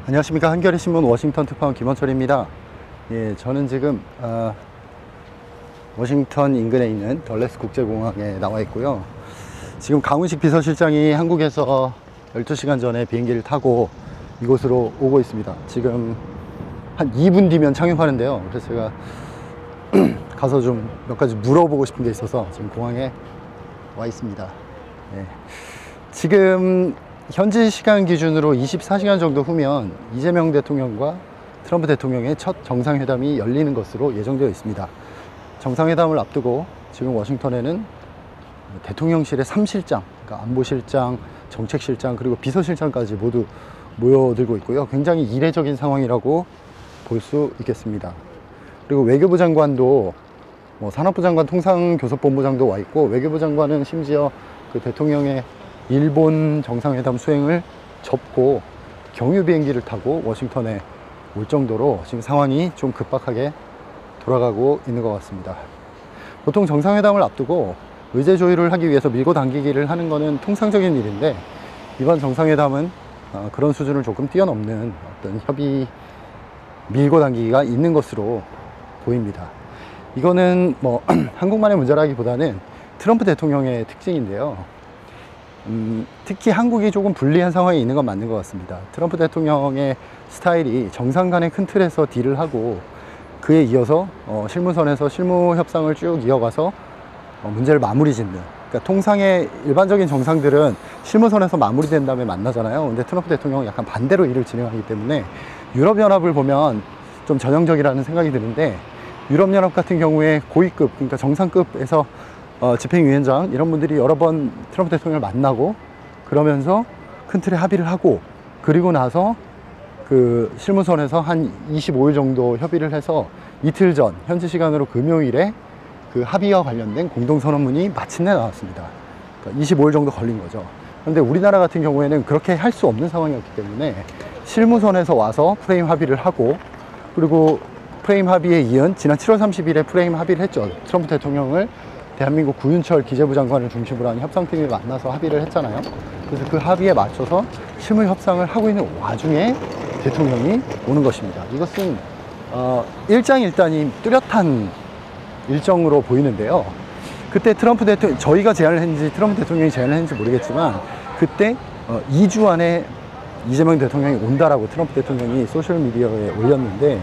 안녕하십니까. 한겨레신문 워싱턴 특파원 김원철입니다. 예, 저는 지금 워싱턴 인근에 있는 덜레스 국제공항에 나와 있고요. 지금 강훈식 비서실장이 한국에서 12시간 전에 비행기를 타고 이곳으로 오고 있습니다. 지금 한 2분 뒤면 착륙하는데요. 그래서 제가 가서 좀 몇 가지 물어보고 싶은 게 있어서 지금 공항에 와 있습니다. 예. 지금 현지 시간 기준으로 24시간 정도 후면 이재명 대통령과 트럼프 대통령의 첫 정상회담이 열리는 것으로 예정되어 있습니다. 정상회담을 앞두고 지금 워싱턴에는 대통령실의 3실장, 그러니까 안보실장, 정책실장, 그리고 비서실장까지 모두 모여들고 있고요. 굉장히 이례적인 상황이라고 볼 수 있겠습니다. 그리고 외교부 장관도 산업부 장관, 통상교섭본부장도 와 있고, 외교부 장관은 심지어 그 대통령의 일본 정상회담 수행을 접고 경유 비행기를 타고 워싱턴에 올 정도로 지금 상황이 좀 급박하게 돌아가고 있는 것 같습니다. 보통 정상회담을 앞두고 의제 조율을 하기 위해서 밀고 당기기를 하는 것은 통상적인 일인데, 이번 정상회담은 그런 수준을 조금 뛰어넘는 어떤 협의 밀고 당기기가 있는 것으로 보입니다. 이거는 한국만의 문제라기보다는 트럼프 대통령의 특징인데요. 특히 한국이 조금 불리한 상황에 있는 건 맞는 것 같습니다. 트럼프 대통령의 스타일이 정상 간의 큰 틀에서 딜을 하고, 그에 이어서 실무선에서 실무 협상을 쭉 이어가서 문제를 마무리 짓는, 그러니까 통상의 일반적인 정상들은 실무선에서 마무리된 다음에 만나잖아요. 근데 트럼프 대통령은 약간 반대로 일을 진행하기 때문에 유럽연합을 보면 좀 전형적이라는 생각이 드는데, 유럽연합 같은 경우에 고위급, 그러니까 정상급에서 집행위원장 이런 분들이 여러 번 트럼프 대통령을 만나고, 그러면서 큰 틀에 합의를 하고, 그리고 나서 그 실무선에서 한 25일 정도 협의를 해서 이틀 전 현지 시간으로 금요일에 그 합의와 관련된 공동선언문이 마침내 나왔습니다. 그러니까 25일 정도 걸린 거죠. 그런데 우리나라 같은 경우에는 그렇게 할 수 없는 상황이었기 때문에 실무선에서 와서 프레임 합의를 하고, 그리고 프레임 합의에 이은 지난 7월 30일에 프레임 합의를 했죠. 트럼프 대통령을 대한민국 구윤철 기재부 장관을 중심으로 한 협상팀이 만나서 합의를 했잖아요. 그래서 그 합의에 맞춰서 실무 협상을 하고 있는 와중에 대통령이 오는 것입니다. 이것은 일장일단이 뚜렷한 일정으로 보이는데요. 그때 트럼프 대통령, 저희가 제안을 했는지 트럼프 대통령이 제안을 했는지 모르겠지만, 그때 2주 안에 이재명 대통령이 온다라고 트럼프 대통령이 소셜미디어에 올렸는데,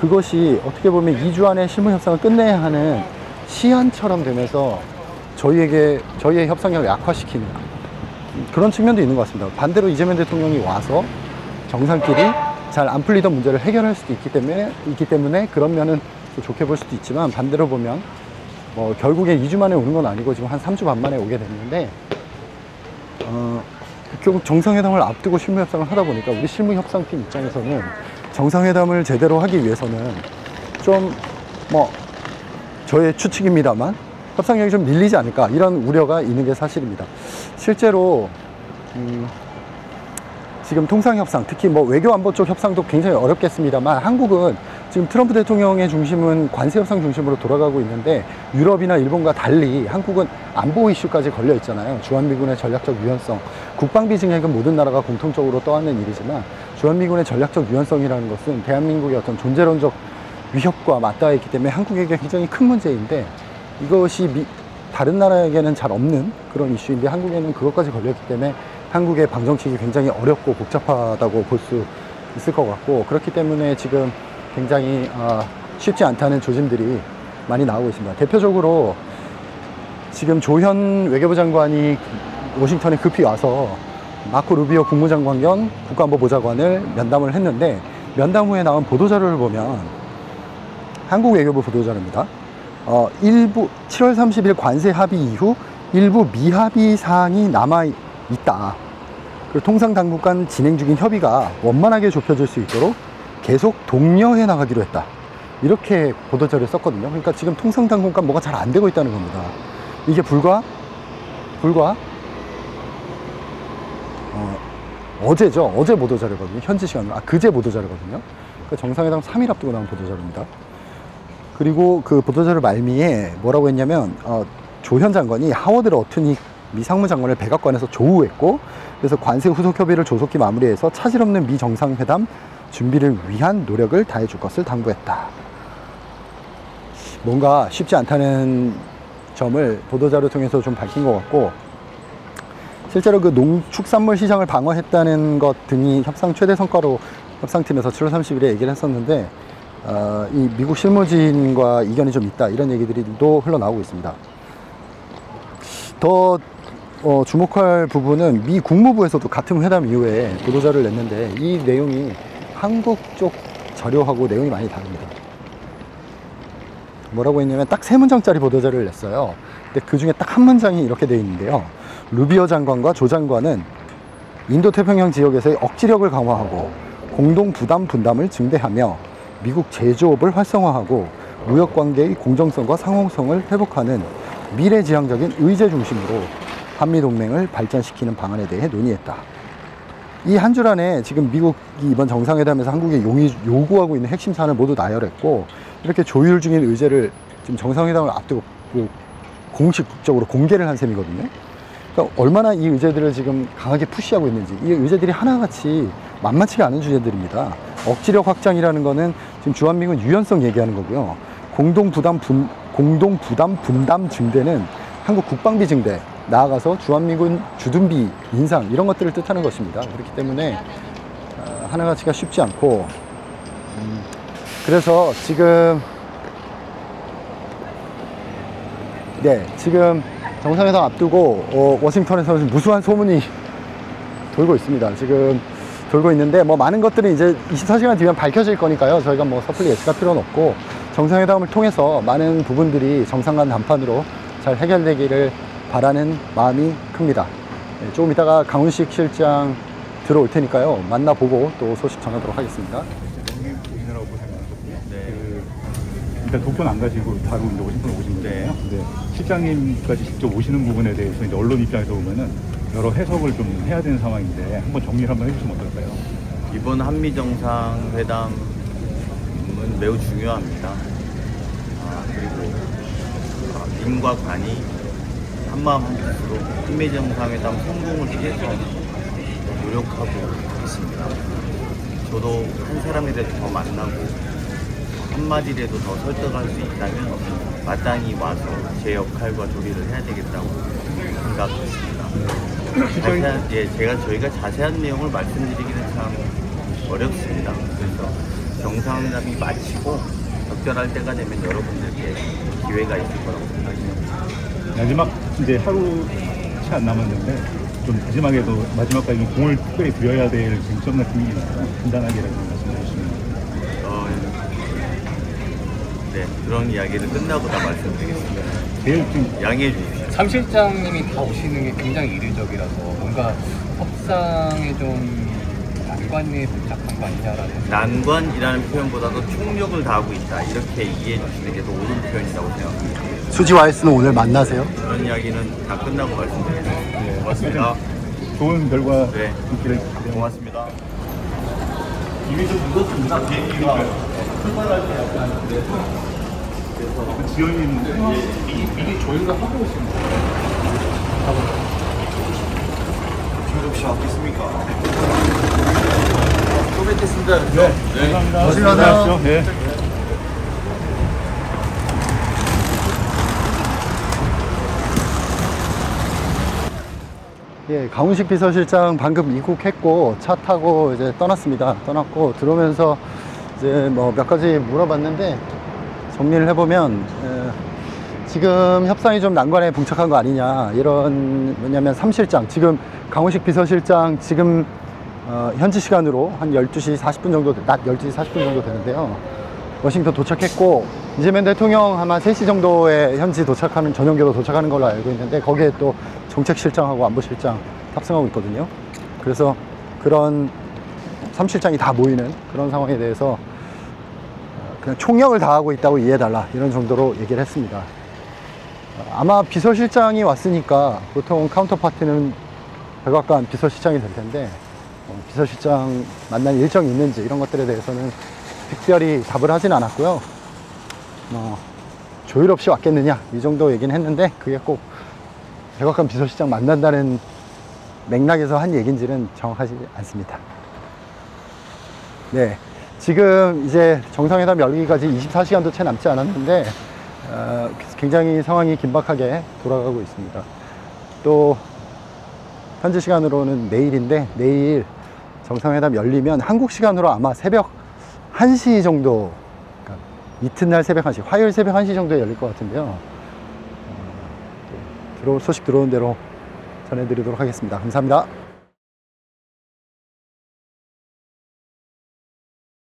그것이 어떻게 보면 2주 안에 실무 협상을 끝내야 하는 시한처럼 되면서 저희의 협상력을 약화시키는 그런 측면도 있는 것 같습니다. 반대로 이재명 대통령이 와서 정상끼리 잘 안 풀리던 문제를 해결할 수도 있기 때문에 그런 면은 좋게 볼 수도 있지만, 반대로 보면 결국에 2주 만에 오는 건 아니고 지금 한 3주 반 만에 오게 됐는데, 결국 정상회담을 앞두고 실무협상을 하다 보니까 우리 실무협상팀 입장에서는 정상회담을 제대로 하기 위해서는 좀 저의 추측입니다만 협상력이 좀 밀리지 않을까, 이런 우려가 있는 게 사실입니다. 실제로 지금 통상협상, 특히 외교안보 쪽 협상도 굉장히 어렵겠습니다만, 한국은 지금 트럼프 대통령의 중심은 관세협상 중심으로 돌아가고 있는데, 유럽이나 일본과 달리 한국은 안보 이슈까지 걸려 있잖아요. 주한미군의 전략적 유연성, 국방비 증액은 모든 나라가 공통적으로 떠안는 일이지만, 주한미군의 전략적 유연성이라는 것은 대한민국의 어떤 존재론적 위협과 맞닿아 있기 때문에 한국에게 굉장히 큰 문제인데, 이것이 다른 나라에게는 잘 없는 그런 이슈인데 한국에는 그것까지 걸렸기 때문에 한국의 방정식이 굉장히 어렵고 복잡하다고 볼 수 있을 것 같고, 그렇기 때문에 지금 굉장히 쉽지 않다는 조짐들이 많이 나오고 있습니다. 대표적으로 지금 조현 외교부 장관이 워싱턴에 급히 와서 마코 루비오 국무장관 겸 국가안보보좌관을 면담을 했는데, 면담 후에 나온 보도자료를 보면 한국 외교부 보도자료입니다. 일부 7월 30일 관세 합의 이후 일부 미합의 사항이 남아있다. 그리고 통상 당국 간 진행 중인 협의가 원만하게 좁혀질 수 있도록 계속 독려해 나가기로 했다. 이렇게 보도자료를 썼거든요. 그러니까 지금 통상 당국 간 뭐가 잘 안 되고 있다는 겁니다. 이게 불과 어제죠. 어제 보도자료거든요. 현지 시간으로. 그제 보도자료거든요. 그러니까 정상회담 3일 앞두고 나온 보도자료입니다. 그리고 그 보도자료 말미에 뭐라고 했냐면, 조현 장관이 하워드 러트닉 미 상무장관을 백악관에서 조우했고, 그래서 관세 후속 협의를 조속히 마무리해서 차질 없는 미 정상회담 준비를 위한 노력을 다해줄 것을 당부했다. 뭔가 쉽지 않다는 점을 보도자료 통해서 좀 밝힌 것 같고, 실제로 그 농축산물 시장을 방어했다는 것 등이 협상 최대 성과로 협상팀에서 7월 30일에 얘기를 했었는데, 이 미국 실무진과 이견이 좀 있다, 이런 얘기들이 또 흘러나오고 있습니다. 더 주목할 부분은 미 국무부에서도 같은 회담 이후에 보도자료를 냈는데, 이 내용이 한국 쪽 자료하고 내용이 많이 다릅니다. 뭐라고 했냐면 딱 3문장짜리 보도자료를 냈어요. 근데 그 중에 딱 한 문장이 이렇게 되어 있는데요. 루비오 장관과 조 장관은 인도태평양 지역에서의 억지력을 강화하고 공동 부담 분담을 증대하며 미국 제조업을 활성화하고 무역관계의 공정성과 상호성을 회복하는 미래지향적인 의제 중심으로 한미동맹을 발전시키는 방안에 대해 논의했다. 이 한 줄 안에 지금 미국이 이번 정상회담에서 한국에 요구하고 있는 핵심 사안을 모두 나열했고, 이렇게 조율 중인 의제를 지금 정상회담을 앞두고 공식적으로 공개를 한 셈이거든요. 그러니까 얼마나 이 의제들을 지금 강하게 푸시하고 있는지, 이 의제들이 하나같이 만만치가 않은 주제들입니다. 억지력 확장이라는 거는 지금 주한미군 유연성 얘기하는 거고요. 공동 부담 분담 증대는 한국 국방비 증대, 나아가서 주한미군 주둔비 인상, 이런 것들을 뜻하는 것입니다. 그렇기 때문에 하나같이가 쉽지 않고, 그래서 지금 지금 정상회담 앞두고 워싱턴에서는 무수한 소문이 돌고 있습니다. 지금 돌고 있는데, 뭐 많은 것들은 이제 24시간 뒤면 밝혀질 거니까요. 저희가 뭐 섣불리 예측할 필요는 없고, 정상회담을 통해서 많은 부분들이 정상 간 담판으로 잘 해결되기를 바라는 마음이 큽니다. 조금 이따가 강훈식 실장 들어올 테니까요. 만나보고 또 소식 전하도록 하겠습니다. 일단 독도는 안 가시고 바로 이제 워싱턴 오신 거잖아요. 네. 실장님까지 직접 오시는 부분에 대해서 이제 언론 입장에서 보면은 여러 해석을 좀 해야 되는 상황인데, 한번 정리를 한번 해주시면 어떨까요? 이번 한미 정상회담은 매우 중요합니다. 그리고 민과 관이 한마음 한뜻으로 한미 정상회담 성공을 위해서 노력하고 있습니다. 저도 한 사람이라도 더 만나고 한마디라도 더 설득할 수 있다면 마땅히 와서 제 역할과 조리를 해야 되겠다고 생각했습니다. 저희가 자세한 내용을 말씀드리기는 참 어렵습니다. 그래서 정상회담이 마치고 적절할 때가 되면 여러분들께 기회가 있을 거라고 생각합니다. 마지막 이제 하루 채 안 남았는데, 좀 마지막까지 공을 특별히 드려야 될 쟁점 같은 게 있나요? 간단하게라도 말씀해 주시면. 네, 그런 이야기를 끝나고 다 말씀드리겠습니다. 제일 좀 양해해 주십시오. 상 실장님이 다 오시는 게 굉장히 이례적이라서 뭔가 협상에 좀 난관에 부착한 거 아니냐라는. 난관이라는 표현보다도 총력을 다하고 있다, 이렇게 이해해 주시는 게 더 옳은 표현이라고 생각합니다. 수지 와이스는 오늘 만나세요? 그런 이야기는 다 끝나고 말씀드리겠습니다. 네, 고맙습니다. 좋은 결과 네, 있기를 고맙습니다. 이미 좀 늦었습니다. 비행기가 출발할 때 약간 지연님 미리 조율을 하고 있습니다. 김덕씨 왔겠습니까? 또 뵙겠습니다. 네, 감사합니다. 고생하세요. 네. 강훈식 비서실장 방금 입국했고 차 타고 이제 떠났습니다. 떠났고 들어오면서 이제 뭐 몇 가지 물어봤는데, 정리를 해보면 지금 협상이 좀 난관에 봉착한 거 아니냐, 이런, 뭐냐면 3실장, 지금 강훈식 비서실장 지금 현지 시간으로 한 12시 40분 정도, 낮 12시 40분 정도 되는데요. 워싱턴 도착했고, 이재명 대통령 아마 3시 정도에 현지 도착하는, 전용기로 도착하는 걸로 알고 있는데, 거기에 또 정책실장하고 안보실장 탑승하고 있거든요. 그래서 그런 3실장이 다 모이는 그런 상황에 대해서 그냥 총력을 다하고 있다고 이해해달라, 이런 정도로 얘기를 했습니다. 아마 비서실장이 왔으니까 보통 카운터파트는 백악관 비서실장이 될 텐데, 비서실장 만날 일정이 있는지 이런 것들에 대해서는 특별히 답을 하진 않았고요. 조율 없이 왔겠느냐, 이 정도 얘기는 했는데, 그게 꼭 백악관 비서실장 만난다는 맥락에서 한 얘기인지는 정확하지 않습니다. 네, 지금 이제 정상회담 열리기까지 24시간도 채 남지 않았는데 굉장히 상황이 긴박하게 돌아가고 있습니다. 또 현지 시간으로는 내일인데, 내일 정상회담 열리면 한국 시간으로 아마 새벽 1시 정도, 그러니까 이튿날 새벽 1시, 화요일 새벽 1시 정도에 열릴 것 같은데요. 소식 들어온 대로 전해드리도록 하겠습니다. 감사합니다.